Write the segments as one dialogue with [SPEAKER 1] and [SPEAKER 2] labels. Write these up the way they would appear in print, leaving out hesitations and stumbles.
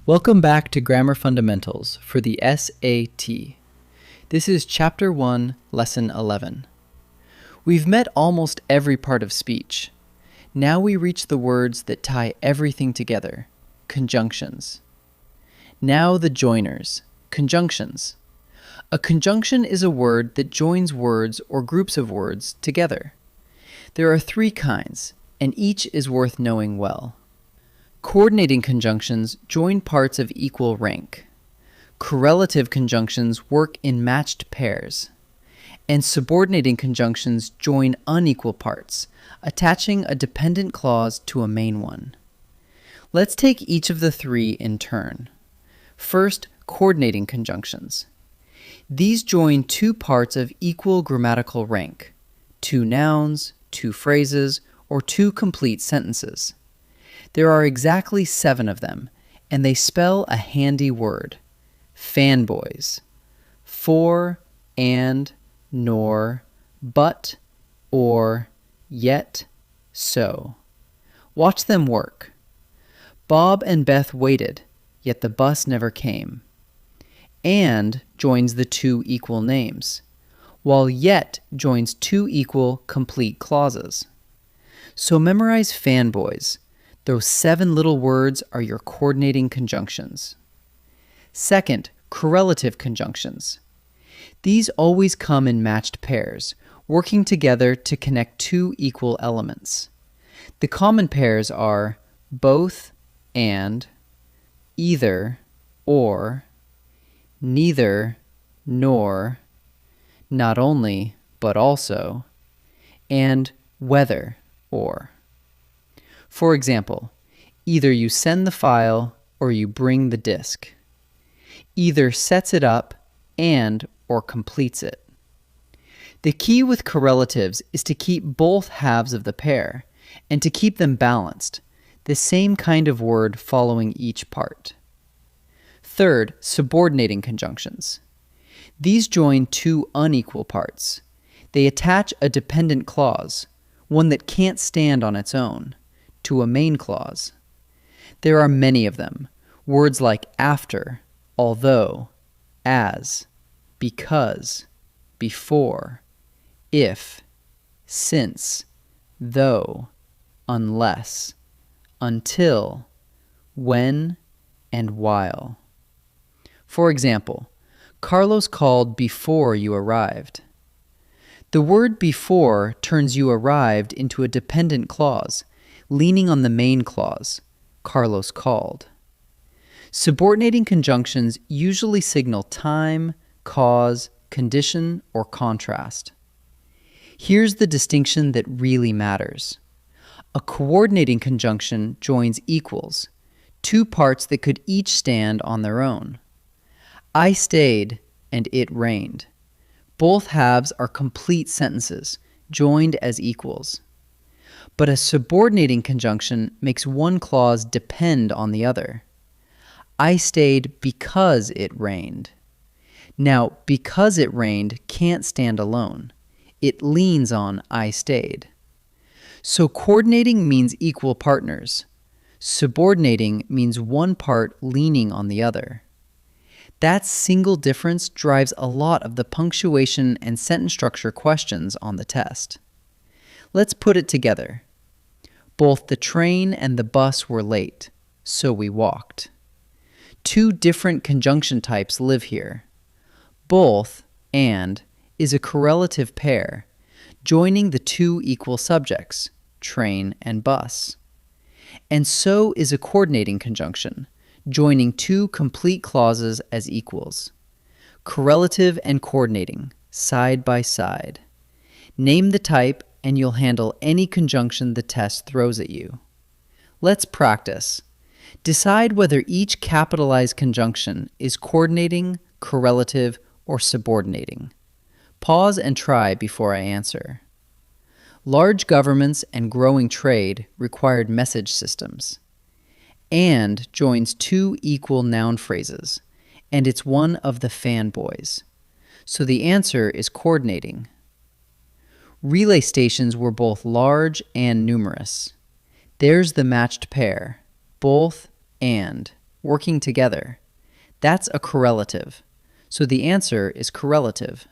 [SPEAKER 1] Welcome back to Grammar Fundamentals for the SAT. This is Chapter 1, Lesson 11. We've met almost every part of speech. Now we reach the words that tie everything together, conjunctions. Now the joiners, conjunctions. A conjunction is a word that joins words or groups of words together. There are three kinds, and each is worth knowing well. Coordinating conjunctions join parts of equal rank. Correlative conjunctions work in matched pairs. And subordinating conjunctions join unequal parts, attaching a dependent clause to a main one. Let's take each of the three in turn. First, coordinating conjunctions. These join two parts of equal grammatical rank, two nouns, two phrases, or two complete sentences. There are exactly 7 of them, and they spell a handy word, FANBOYS. For, and, nor, but, or, yet, so. Watch them work. Bob and Beth waited, yet the bus never came. And joins the two equal names, while yet joins two equal complete clauses. So memorize FANBOYS. Those 7 little words are your coordinating conjunctions. Second, correlative conjunctions. These always come in matched pairs, working together to connect two equal elements. The common pairs are both and, either or, neither nor, not only but also, and whether or. For example, either you send the file or you bring the disk. Either sets it up and or completes it. The key with correlatives is to keep both halves of the pair and to keep them balanced, the same kind of word following each part. Third, subordinating conjunctions. These join two unequal parts. They attach a dependent clause, one that can't stand on its own, to a main clause. There are many of them, words like after, although, as, because, before, if, since, though, unless, until, when, and while. For example, Carlos called before you arrived. The word before turns you arrived into a dependent clause, leaning on the main clause, Carlos called. Subordinating conjunctions usually signal time, cause, condition, or contrast. Here's the distinction that really matters. A coordinating conjunction joins equals, two parts that could each stand on their own. I stayed and it rained. Both halves are complete sentences, joined as equals. But a subordinating conjunction makes one clause depend on the other. I stayed because it rained. Now, because it rained can't stand alone. It leans on I stayed. So coordinating means equal partners. Subordinating means one part leaning on the other. That single difference drives a lot of the punctuation and sentence structure questions on the test. Let's put it together. Both the train and the bus were late, so we walked. Two different conjunction types live here. Both and is a correlative pair, joining the two equal subjects, train and bus. And so is a coordinating conjunction, joining two complete clauses as equals. Correlative and coordinating, side by side. Name the type and you'll handle any conjunction the test throws at you. Let's practice. Decide whether each capitalized conjunction is coordinating, correlative, or subordinating. Pause and try before I answer. Large governments and growing trade required message systems. And joins two equal noun phrases, and it's one of the FANBOYS. So the answer is coordinating. Relay stations were both large and numerous. There's the matched pair, both and. working together. That's a correlative. So the answer is correlative.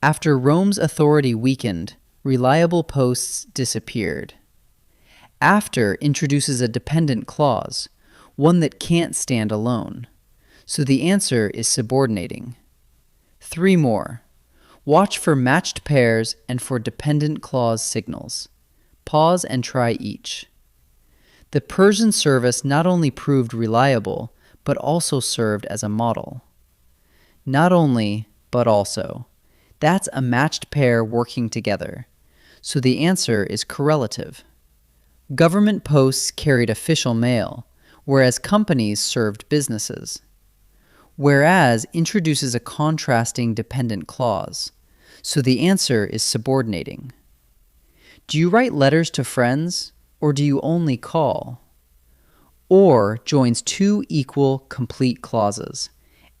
[SPEAKER 1] After Rome's authority weakened, reliable posts disappeared. After introduces a dependent clause, one that can't stand alone. So the answer is subordinating. 3 more. Watch for matched pairs and for dependent clause signals. Pause and try each. The Persian service not only proved reliable, but also served as a model. Not only, but also. That's a matched pair working together. So the answer is correlative. Government posts carried official mail, whereas companies served businesses. Whereas introduces a contrasting dependent clause. So the answer is subordinating. Do you write letters to friends, or do you only call? Or joins 2 equal complete clauses,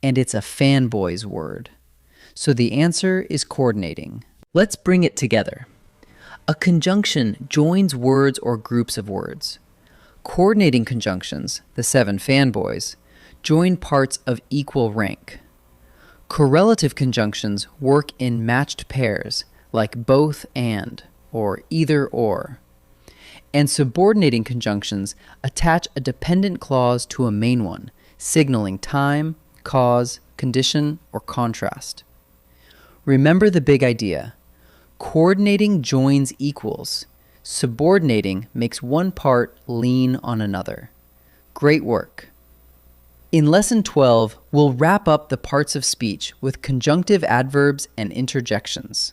[SPEAKER 1] and it's a FANBOYS word. So the answer is coordinating. Let's bring it together. A conjunction joins words or groups of words. Coordinating conjunctions, the 7 FANBOYS, join parts of equal rank. Correlative conjunctions work in matched pairs, like both and, or either or. And subordinating conjunctions attach a dependent clause to a main one, signaling time, cause, condition, or contrast. Remember the big idea. Coordinating joins equals. Subordinating makes one part lean on another. Great work. In Lesson 12, we'll wrap up the parts of speech with conjunctive adverbs and interjections.